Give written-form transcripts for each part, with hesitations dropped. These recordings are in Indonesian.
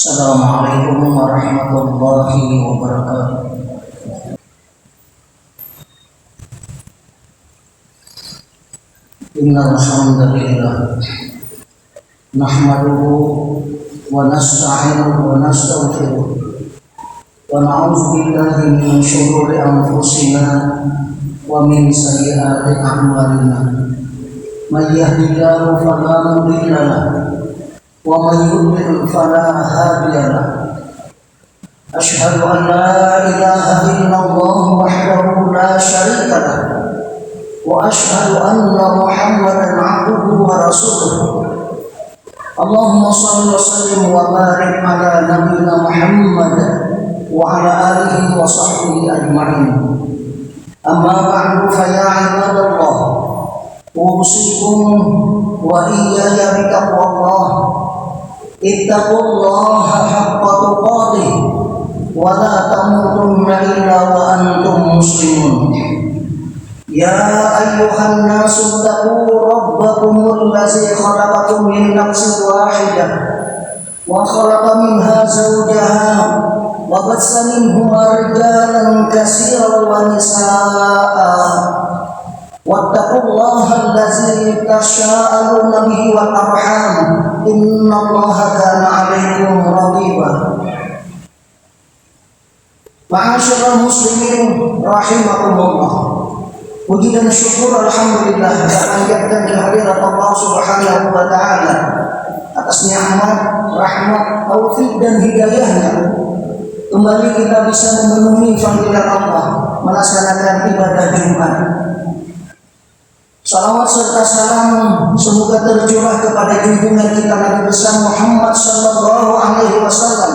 Assalamualaikum warahmatullahi wabarakatuh. Innal hamdalillah nahmaduhu wa nasta'inuhu wa nastaghfiruh wa na'udzu billahi min shururi anfusina wa min sayyiati a'malina. May yahdihillahu fala mudilla lahu wa man yudlil fala hadiya lahu. Asyhadu an la ilaha illallah wahdahu la syarika lahu wa asyhadu anna Muhammadan 'abduhu wa rasuluh. Allahumma shalli wa sallim wa barik ala nabiyyina Muhammad wa ala alihi wa sahbihi ajma'in. Amma ba'du fa ya ibadallah, usikum wa iyaya bitaqwallah. Ittaqullaha haqqa tuqatih wa la tamutunna illa wa antum muslimun. Ya ayyuhan nasu taqu rabbakumul ladzi khalaqakum min nafsin wahidah wa khalaqa minha zawjaha wa bassa minhuma rijalan katsiran wa nisaa'a. Wattaqullaha allazi tasaaluna bihi wal arham innallaha kana 'alaikum raqiba. Ma'asyiral muslimin rahimakumullah. Puji dan syukur alhamdulillah panjatkan kehadirat Allah Subhanahu wa taala atas nikmat, rahmat, taufik dan hidayahnya. Kembali kita bisa memenuhi panggilan Allah melaksanakan ibadah Jumat. Salawat serta salam semoga tercurah kepada junjungan kita Nabi besar Muhammad sallallahu alaihi wasallam,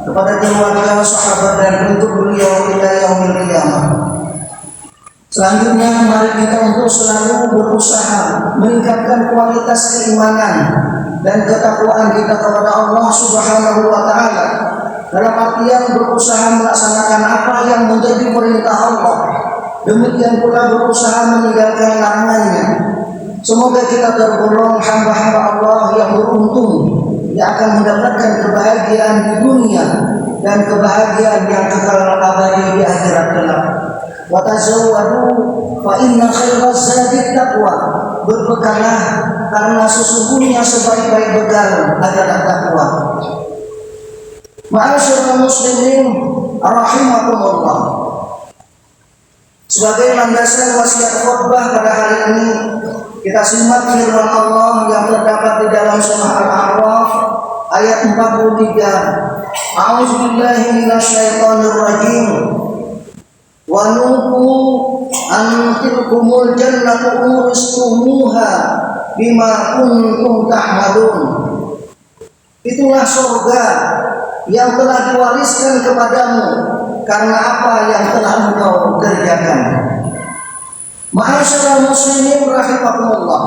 kepada keluarga, sahabat dan pengikut beliau hingga yaumil qiyamah. Selanjutnya mari kita untuk selalu berusaha meningkatkan kualitas keimanan dan ketakwaan kita kepada Allah Subhanahu wa taala, dalam artian berusaha melaksanakan apa yang menjadi perintah Allah. Demikian pula berusaha meninggalkan larangannya. Semoga kita tergolong hamba-hamba Allah yang beruntung, yang akan mendapatkan kebahagiaan di dunia dan kebahagiaan yang kekal abadi di akhirat kelak. Wa tazawwadu fa inna khairaz zadi taqwa. Berbekalah karena sesungguhnya sebaik-baik bekal adalah takwa. Ma'asyiral muslimin rahimakumullah. Sebagai landasan wasiat khutbah pada hari ini, kita simak firman Allah yang terdapat di dalam surah Al-A'raf ayat 43. A'udzubillahi minasyaitonir rajim. Wa nuqu an tilkumul jannatu uristumuha bima kuntum ta'malun. Itulah surga yang telah diwariskan kepadamu karena apa yang telah engkau kerjakan. Ma'asyiral muslimin rahimakumullah.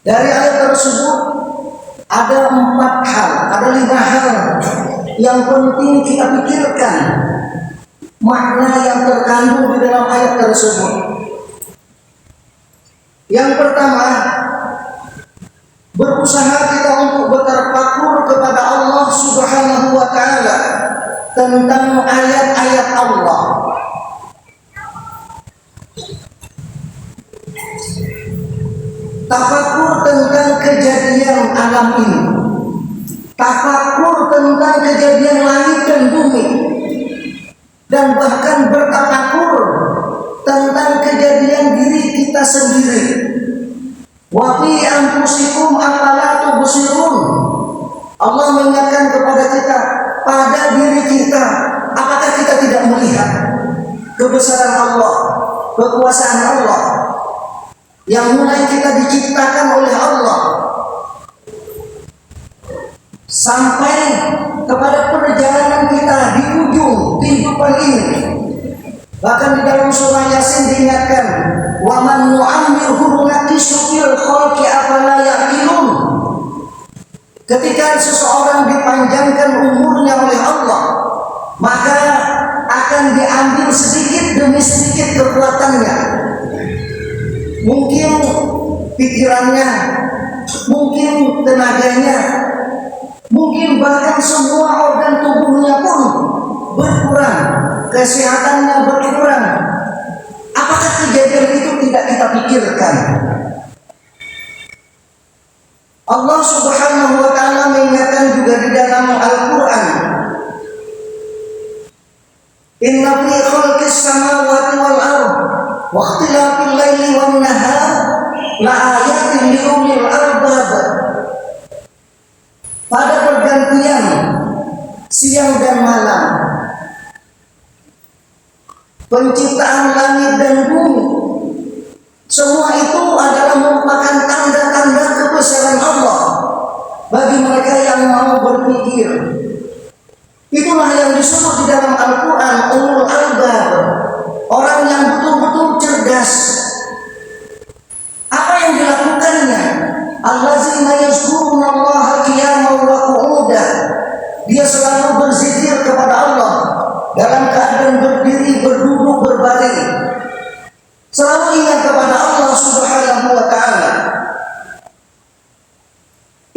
Dari ayat tersebut ada 4 hal, ada 5 hal yang penting kita pikirkan makna yang terkandung di dalam ayat tersebut. Yang pertama, berusaha kita untuk bertafakur kepada Allah Subhanahu wa taala tentang ayat-ayat Allah. Tafakur tentang kejadian alam ini, tafakur tentang kejadian langit dan bumi, dan bahkan bertafakur tentang kejadian diri kita sendiri. Wa fi anfusikum afala tubsirun. Allah mengingatkan kepada kita, pada diri kita, apakah kita tidak melihat kebesaran Allah, kekuasaan Allah yang mulai kita diciptakan oleh Allah sampai kepada perjalanan kita di ujung kehidupan ini. Bahkan di dalam surah Yasin diingatkan, wa man nu'ammirhu nunakkishu fil khalqi afala ya'qilun. Ketika seseorang dipanjangkan umurnya oleh Allah, maka akan diambil sedikit demi sedikit kekuatannya. Mungkin pikirannya, mungkin tenaganya, mungkin bahkan semua organ tubuhnya pun berkurang, kesehatannya berkurang. Apakah kejadian itu tidak kita pikirkan? Allah Subhanahu wa ta'ala mengingatkan juga di dalam Al-Quran, inna fi khalqis samawati wal ardh wa ikhtilafil laili wan nahar la ayatin li ulil albab. Pada pergantian siang dan malam, penciptaan langit dan bumi, semua itu adalah merupakan tanda-tanda kebesaran Allah bagi mereka yang mau berpikir. Itulah yang disebut di dalam Al-Quran ulul albab, orang yang betul-betul cerdas. Apa yang dilakukannya? Allazina yazkurunallaha qiyaman wa qu'udan. Dia selalu berzikir kepada Allah dalam keadaan berdiri, berduduk, berbaring. Selalu ingat kepada Allah Subhanahu wa ta'ala.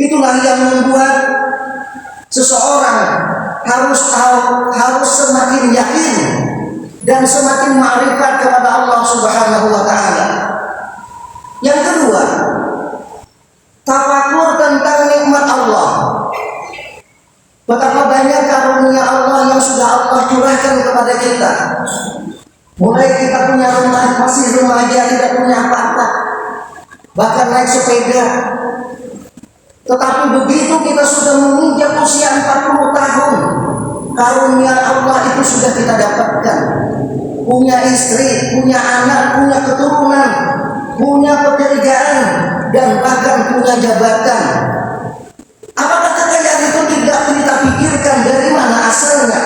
Itulah yang membuat seseorang harus semakin yakin dan semakin ma'rifat kepada Allah Subhanahu wa ta'ala. Yang kedua, tafakur tentang nikmat Allah. Betapa banyak karunia Allah yang sudah Allah curahkan kepada kita. Mulai kita punya rumah, masih remaja, tidak punya apa-apa, bahkan naik sepeda. Tetapi begitu kita sudah menginjak usia 40 tahun, karunia Allah itu sudah kita dapatkan. Punya istri, punya anak, punya keturunan, punya pekerjaan, dan bahkan punya jabatan. Apakah kekayaan itu tidak kita pikirkan dari mana asalnya?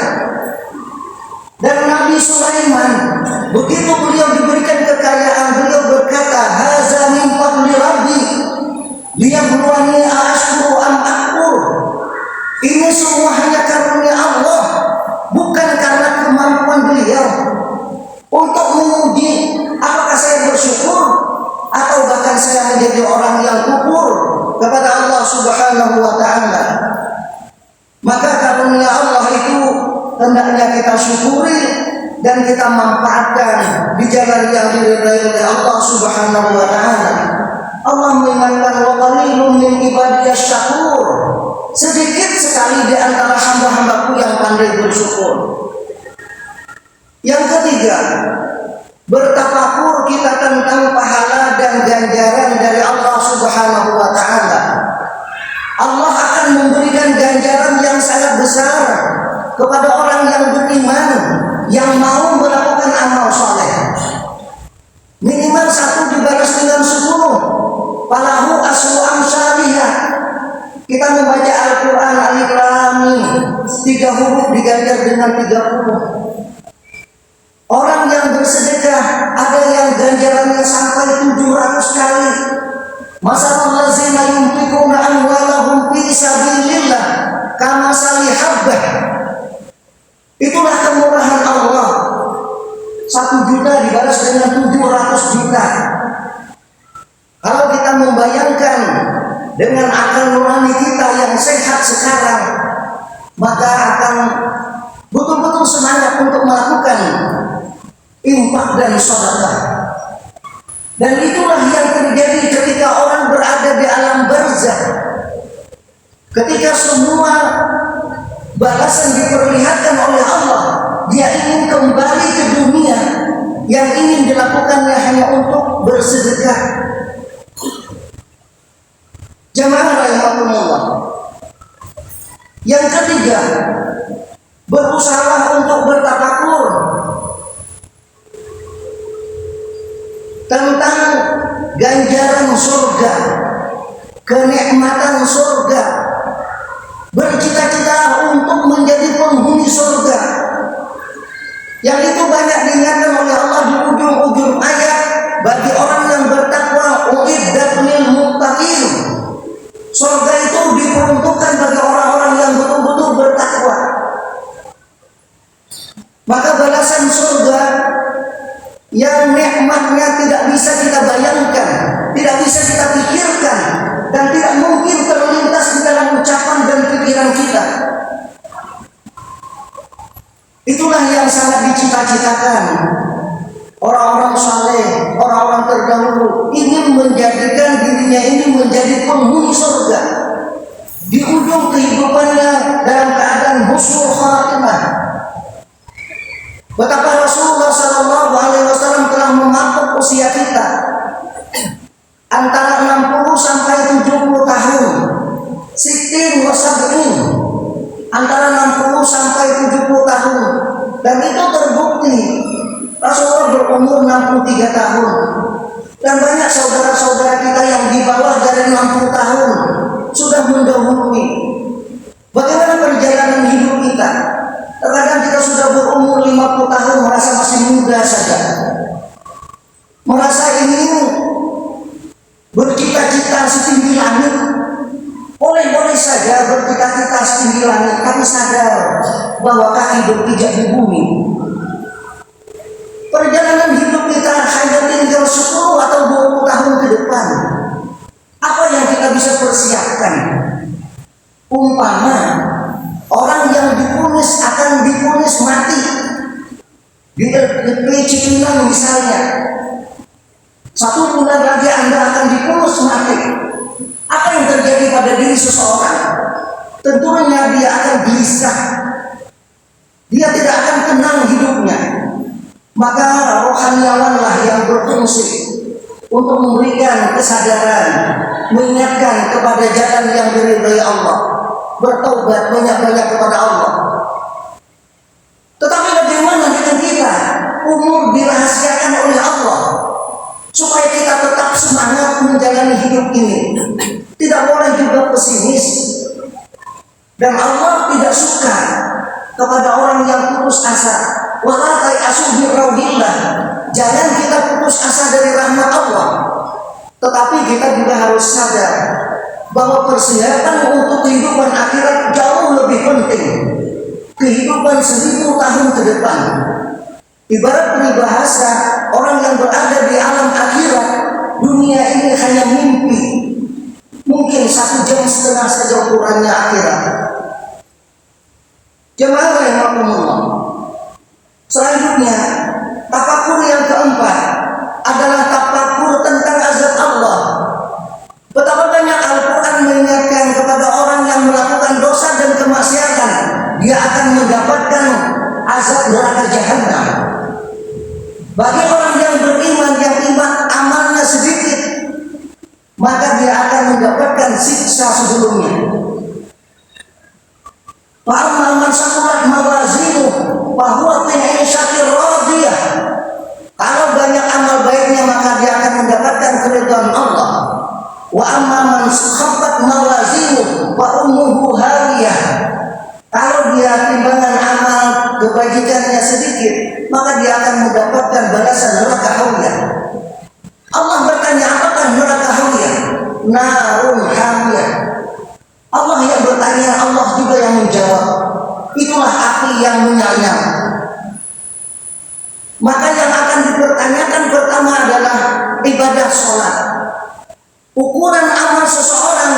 Dan Nabi Sulaiman, begitu beliau diberikan kekayaan, beliau berkata, haza min fadli rabbi liyabluwani ashkuru am akfur. Ini semua hanya karunia Allah, bukan karena kemampuan beliau, untuk menguji apakah saya bersyukur atau bahkan saya menjadi orang yang kufur kepada Allah Subhanahu wa ta'ala. Maka karunia Allah itu hendaknya kita syukuri dan kita manfaatkan di jalan yang diridhai oleh Allah Subhanahu wa ta'ala. Allah mengingatkan, wa qalilun min ibadiyasy syakur. Sedikit sekali di antara hamba-hambaku yang pandai bersyukur. Yang ketiga, bertafakur kita tentang pahala dan ganjaran dari Allah Subhanahu wa ta'ala. Allah akan memberikan ganjaran yang sangat besar kepada orang yang beriman, yang mau melakukan amal soleh. Minimal 1 dibalas dengan 10. Falahu asru amsalihah. Kita membaca Al-Quran alif lam mim, 3 huruf diganjar dengan 30. Orang yang bersedekah ada yang ganjarannya sampai 700 kali. Masalul ladzina yunfiquna amwalahum fi sabilillah kamasali habbah. Itulah kemurahan Allah. 1 juta dibalas dengan 700 juta. Kalau kita membayangkan dengan akal nurani kita yang sehat sekarang, maka akan betul-betul semangat untuk melakukan infak dan sedekah. Dan itulah yang terjadi ketika orang berada di alam barzakh. Ketika semua balasan diperlihatkan oleh Allah, dia ingin kembali ke dunia. Yang ingin dilakukannya hanya untuk bersedekah. Jamaah rahimakumullah. Yang ketiga, berusaha untuk bertafakur tentang ganjaran surga, kenikmatan surga, bercita-cita untuk menjadi penghuni surga. Yang itu banyak diingatkan oleh Allah di ujung-ujung ayat, bagi orang yang bertakwa, uiddat lil muttaqin. Surga itu diperuntukkan bagi orang-orang yang betul-betul bertakwa. Maka balasan surga yang nikmatnya tidak bisa kita bayangkan, tidak bisa kita pikirkan, dan tidak mungkin terlintas di dalam ucapan dan pikiran Itulah yang sangat dicita-citakan orang-orang saleh, orang-orang terdahulu, ingin menjadikan dirinya ini menjadi penghuni surga di ujung kehidupannya dalam keadaan husnul khatimah. Betapa Rasulullah SAW telah mematok usia kita antara 60 sampai 70 tahun, sittin wa sab'in, antara 60 sampai 70 tahun, dan itu terbukti. Rasulullah berumur 63 tahun, dan banyak saudara-saudara kita yang di bawah dari 60 tahun sudah mendahului. Bagaimana perjalanan hidup kita? Terkadang kita sudah berumur 50 tahun merasa masih muda saja, merasa ingin bercita-cita setinggi langit. Boleh-boleh saja bercita-cita setinggi langit, tapi sadar bahwa kaki berpijak di bumi. Perjalanan hidup kita hanya tinggal 10 atau 20 tahun ke depan. Apa yang kita bisa persiapkan? Umpama orang yang dipunis akan dipunis mati di LPP Cipinang misalnya, 1 bulan lagi Anda akan dipunis mati. Apa yang terjadi pada diri seseorang? Tentunya dia akan gelisah, dia tidak akan tenang hidupnya. Maka rohaniawanlah yang berfungsi untuk memberikan kesadaran, mengingatkan kepada jalan yang diridhai Allah, bertaubat banyak-banyak kepada Allah. Tetapi bagaimana dengan kita? Umur dirahasiakan oleh Allah supaya kita tetap semangat menjalani hidup ini. Tidak boleh juga pesimis. Dan Allah tidak suka kepada orang yang putus asa. Wala ta'asu bi raudillah. Jangan kita putus asa dari rahmat Allah. Tetapi kita juga harus sadar bahwa persiapan untuk kehidupan akhirat jauh lebih penting. Kehidupan 1000 tahun ke depan. Ibarat peribahasa, orang yang berada di alam akhirat, dunia ini hanya mimpi. Mungkin 1,5 jam saja ukurannya akhirat. Jemaah rahimakumullah. Selanjutnya, tafakur yang keempat adalah tafakur tentang azab Allah. Betapa banyak Al-Quran mengingatkan kepada orang yang melakukan dosa dan kemaksiatan, dia akan mendapatkan azab neraka jahanam. Bagi orang yang beriman, yang iman amalnya sedikit, maka dia akan mendapatkan siksa sebelumnya. Fa'amma man saqulat mawazinuhu fahuwa fi 'ishatin radiyah. Kalau banyak amal baiknya maka dia akan mendapatkan keridhaan Allah. Wa amma man khaffat mawazinuhu fa ummuhu hawiyah. Kalau dia timbangan amal kebajikannya sedikit, maka dia akan mendapatkan balasan neraka hawiyah. Allah bertanya, apakah neraka hawiyah? Narun hawiyah. Allah yang bertanya, Allah juga yang menjawab. Itulah api yang menyala. Maka yang akan dipertanyakan pertama adalah ibadah sholat. Ukuran amal seseorang,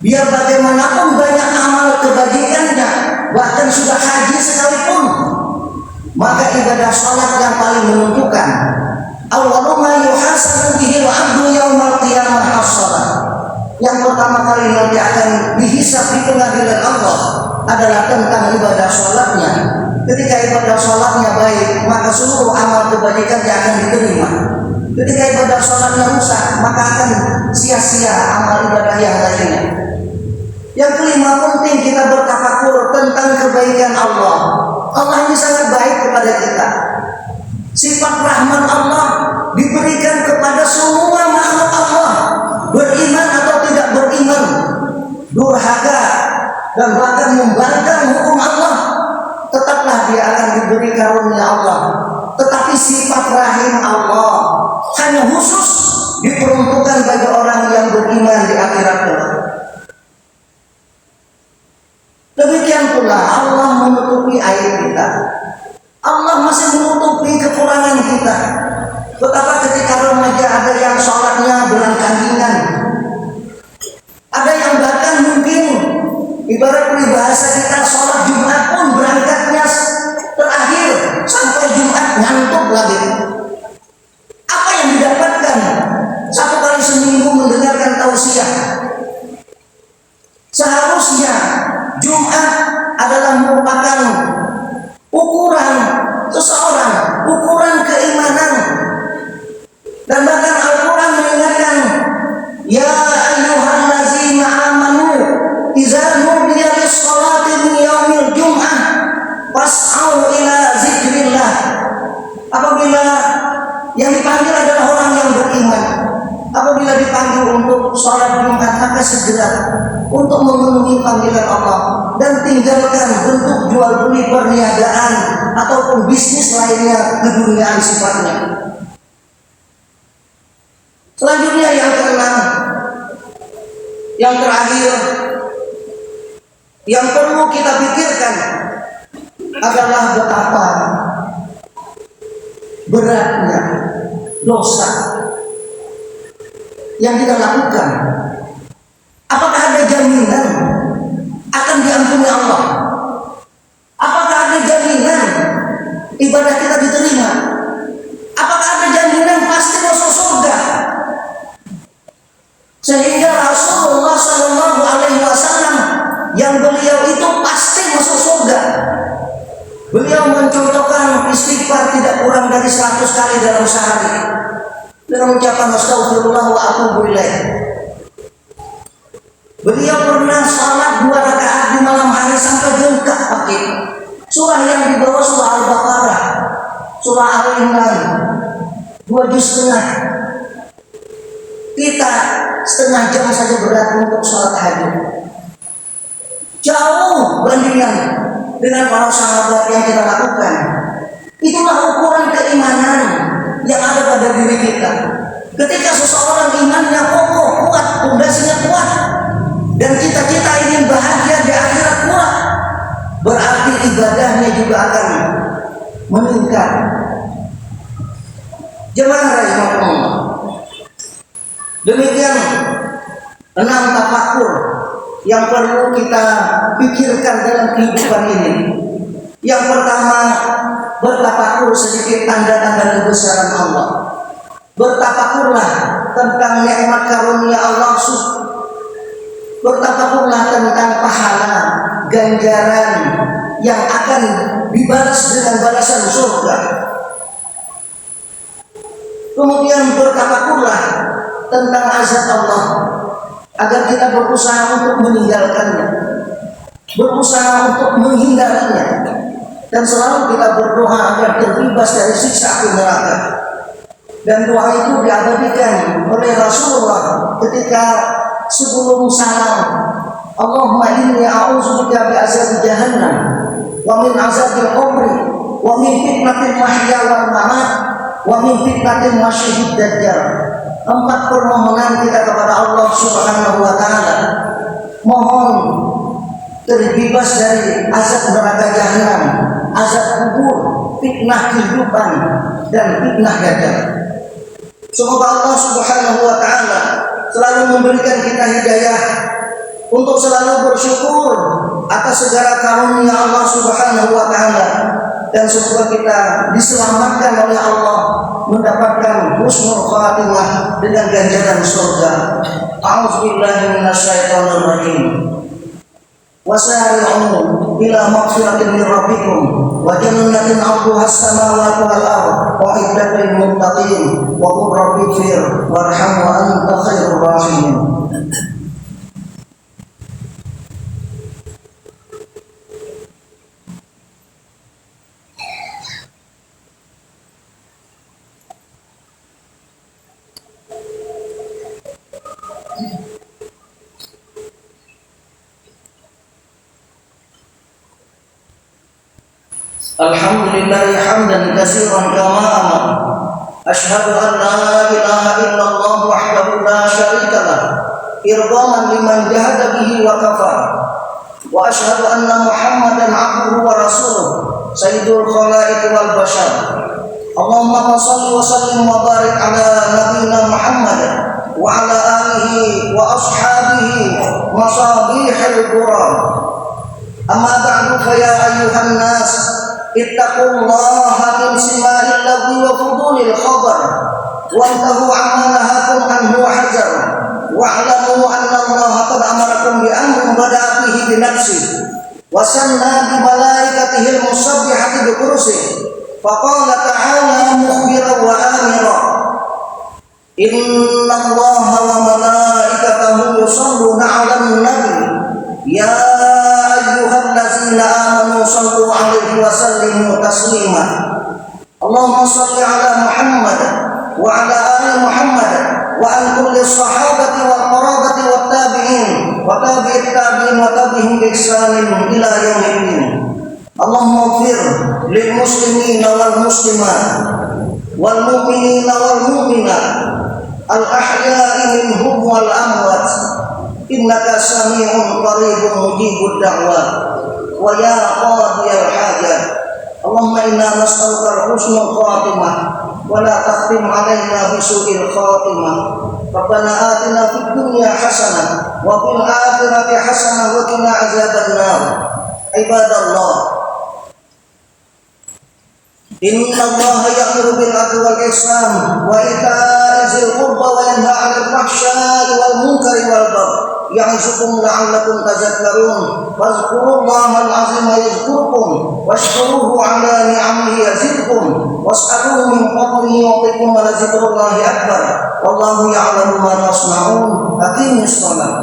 biar bagaimanapun banyak amal kebajikannya, bahkan sudah haji sekalipun, maka ibadah sholat yang paling menentukan. Awwalu ma yuhasabu bihi al-'abdu yaumal qiyamah as-shalah. Yang pertama kali nanti akan dihisab di pengadilan Allah adalah tentang ibadah sholatnya. Ketika ibadah sholatnya baik, maka seluruh amal kebajikannya akan diterima. Ketika ibadah sholatnya rusak, maka akan sia-sia amal ibadah yang lainnya. Yang kelima, penting kita bertafakur tentang kebaikan Allah. Allah ini sangat baik kepada kita. Sifat rahmat Allah diberikan kepada semua makhluk Allah, beriman atau tidak beriman, durhaka dan bahkan membangkang hukum Allah, tetaplah dia akan diberi karunia Allah. Tetapi sifat rahim Allah hanya khusus diperuntukkan bagi orang yang beriman di akhirat kelak. Demikian pula Allah menutupi aib kita. Allah masih menutupi kekurangan kita. Betapa ketika remaja ada yang sholatnya berangkanggingan, ada yang bahkan mungkin ibarat peribahasa kita sholat Jumat pun berangkatnya manusia. Seharusnya Jumat adalah merupakan ukuran seseorang, ukuran keimanan. Dan bahkan Al-Quran mengingatkan, ya ayyuhallazina amanu idza nudiya lis-sholati min yaumil jum'ah fas'au ila zikrillah. Apabila yang dipanggil adalah orang yang beriman, apabila dipanggil untuk sholat Jumat, maka segera untuk memenuhi panggilan Allah dan tinggalkan bentuk jual beli perniagaan ataupun bisnis lainnya keduniaan sifatnya. Selanjutnya yang keenam, yang terakhir, yang perlu kita pikirkan adalah betapa beratnya dosa yang kita lakukan. Apakah ada jaminan akan diampuni Allah? Apakah ada jaminan ibadah kita diterima? Apakah ada jaminan pasti masuk surga? Sehingga Rasulullah SAW yang beliau itu pasti masuk surga, beliau mencontohkan istighfar tidak kurang dari 100 kali dalam sehari dengan ucapan astagfirullah wa atubu ilaih. Beliau pernah salat 2 rakaat di malam hari sampai jengkak pagi. Surah yang dibawa surah Al-Baqarah, surah Al-Imran, 2 juz setengah. Kita setengah jam saja berat untuk sholat tahajud. Jauh bandingan dengan para sahabat yang kita lakukan. Itulah ukuran keimanan yang ada pada diri kita. Ketika seseorang imannya kokoh, kuat, pondasinya kuat, dan cita-cita ingin bahagia di akhirat kuat, berarti ibadahnya juga akan meningkat. Jemaah rahimakumullah. Demikian 6 tafakur yang perlu kita pikirkan dalam kehidupan ini. Yang pertama, bertafakur sedikit tanda-tanda kebesaran Allah. Bertafakurlah tentang nikmat karunia Allah. Bertafakurlah tentang pahala, ganjaran yang akan dibalas dengan balasan surga. Kemudian bertafakurlah tentang azab Allah, agar kita berusaha untuk meninggalkannya, berusaha untuk menghindarinya, dan selalu kita berdoa agar terbebas dari siksa api neraka. Dan doa itu diabadikan oleh Rasulullah ketika sebelum salam, Allahumma inni a'udzubika bi azab jahannam wa min azabil qabri wa min fitnatil mahya wal mamat wa min fitnatil masyihid dajjal. 4 permohonan kita kepada Allah Subhanahu wa taala. Mohon terbebas dari azab neraka jahanam, azab kubur, fitnah kehidupan, dan fitnah dajjal. Semoga Allah Subhanahu wa taala selalu memberikan kita hidayah untuk selalu bersyukur atas segala karunia Allah Subhanahu wa taala, dan semoga kita diselamatkan oleh Allah mendapatkan husnul khatimah dengan ganjaran surga. A'udzubillahi minasyaitonir rajim. Wasari'u ila maghfiratin min rabbikum wa jannatin 'arduha as-samawati wal ardh wa 'iddatul lil muttaqin wa qur rabbighfir warham wa anta khairur rahimin. Alhamdulillahi hamdan katsiran kama amar. Asyhadu an la ilaha illallah wahdahu la syarika lah, irghaman liman jahada bihi wa kafar. Wa asyhadu anna Muhammadan 'abduhu wa rasuluh, sayyidul khalaiqi wal bashar. Allahumma shalli wa sallim wa barik ala nabiyyina Muhammad wa ala alihi wa ashabihi masabihil quran. Amma ba'du fa ya ayyuhan nas ittaqullaha min sima'il lagwi wa fudulil khabar wa antahu amma nahakum anhu wa hajar wa 'alamu بنفسه وثنى بملائكته المسبحة بكرسه فقال تعالى مخبرا وآمرا إن الله وملائكته يصلون على النبي يا أيها الذين آمنوا صلوا عليه وسلموا تسليما اللهم صل على محمد وعلى آل محمد وعن كل الصحابة والقرابة والتابعين وتابع التابعين وتابعهم بإحسان إلى يوم الدين اللهم اغفر للمسلمين والمسلمات والمؤمنين والمؤمنات الأحياء منهم والأموات إنك سميع قريب مجيب الدعوات ويا قاضي الحاجات اللهم إنا نسألك حسن الخاتمة ولا تختم علينا بسوء الخاتمة ربنا آتنا في الدنيا حسنة وفي الآخرة حسنة وقنا عذاب النار عباد الله إن الله يأمر بالعدل والإحسان وإيتاء ذي القربى وينهى عن الفحشاء والمنكر والبغي يعظكم لعلكم تذكرون فاذكروا الله العظيم يذكركم واشكروه على نعمه يزدكم واسألوه من فضله يعطيكم ولذكر الله أكبر والله يعلم ما تصنعون أقيموا الصلاة